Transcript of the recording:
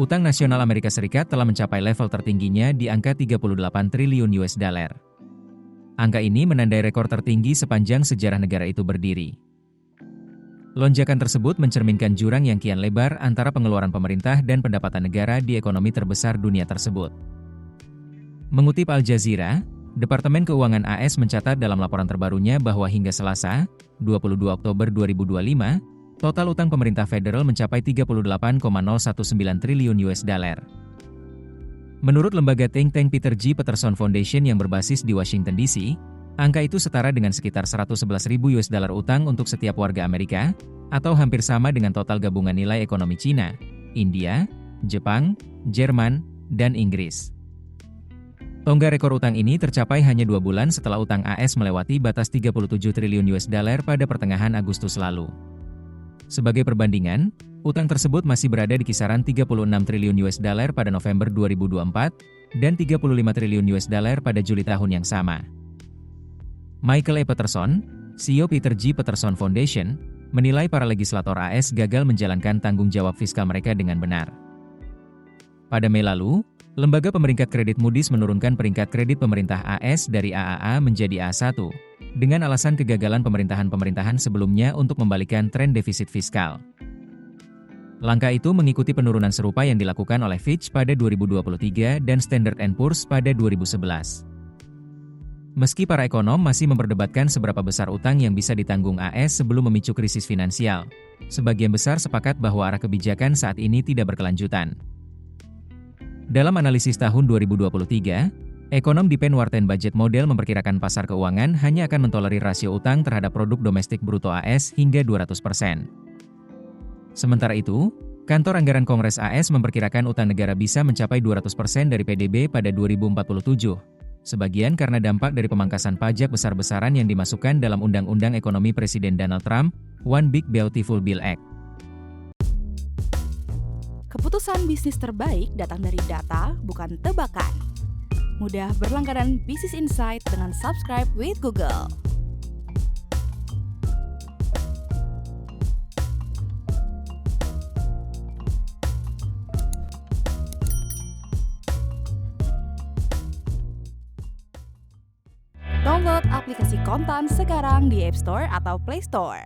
Utang nasional Amerika Serikat telah mencapai level tertingginya di angka 38 triliun US dollar. Angka ini menandai rekor tertinggi sepanjang sejarah negara itu berdiri. Lonjakan tersebut mencerminkan jurang yang kian lebar antara pengeluaran pemerintah dan pendapatan negara di ekonomi terbesar dunia tersebut. Mengutip Al Jazeera, Departemen Keuangan AS mencatat dalam laporan terbarunya bahwa hingga Selasa, 22 Oktober 2025, total utang pemerintah federal mencapai 38,019 triliun US dollar. Menurut lembaga think tank Peter G. Peterson Foundation yang berbasis di Washington DC, angka itu setara dengan sekitar 111.000 US dollar utang untuk setiap warga Amerika, atau hampir sama dengan total gabungan nilai ekonomi Cina, India, Jepang, Jerman, dan Inggris. Tonggak rekor utang ini tercapai hanya 2 bulan setelah utang AS melewati batas 37 triliun US dollar pada pertengahan Agustus lalu. Sebagai perbandingan, utang tersebut masih berada di kisaran 36 triliun US dollar pada November 2024 dan 35 triliun US dollar pada Juli tahun yang sama. Michael E. Peterson, CEO Peter G. Peterson Foundation, menilai para legislator AS gagal menjalankan tanggung jawab fiskal mereka dengan benar. Pada Mei lalu, lembaga pemeringkat kredit Moody's menurunkan peringkat kredit pemerintah AS dari AAA menjadi A1, dengan alasan kegagalan pemerintahan-pemerintahan sebelumnya untuk membalikkan tren defisit fiskal. Langkah itu mengikuti penurunan serupa yang dilakukan oleh Fitch pada 2023 dan Standard & Poor's pada 2011. Meski para ekonom masih memperdebatkan seberapa besar utang yang bisa ditanggung AS sebelum memicu krisis finansial, sebagian besar sepakat bahwa arah kebijakan saat ini tidak berkelanjutan. Dalam analisis tahun 2023, ekonom di Penn Wharton Budget Model memperkirakan pasar keuangan hanya akan mentolerir rasio utang terhadap produk domestik bruto AS hingga 200%. Sementara itu, Kantor Anggaran Kongres AS memperkirakan utang negara bisa mencapai 200% dari PDB pada 2047, sebagian karena dampak dari pemangkasan pajak besar-besaran yang dimasukkan dalam Undang-Undang Ekonomi Presiden Donald Trump, One Big Beautiful Bill Act. Keputusan bisnis terbaik datang dari data, bukan tebakan. Mudah berlangganan Business Insight dengan subscribe with Google. Download aplikasi Kontan sekarang di App Store atau Play Store.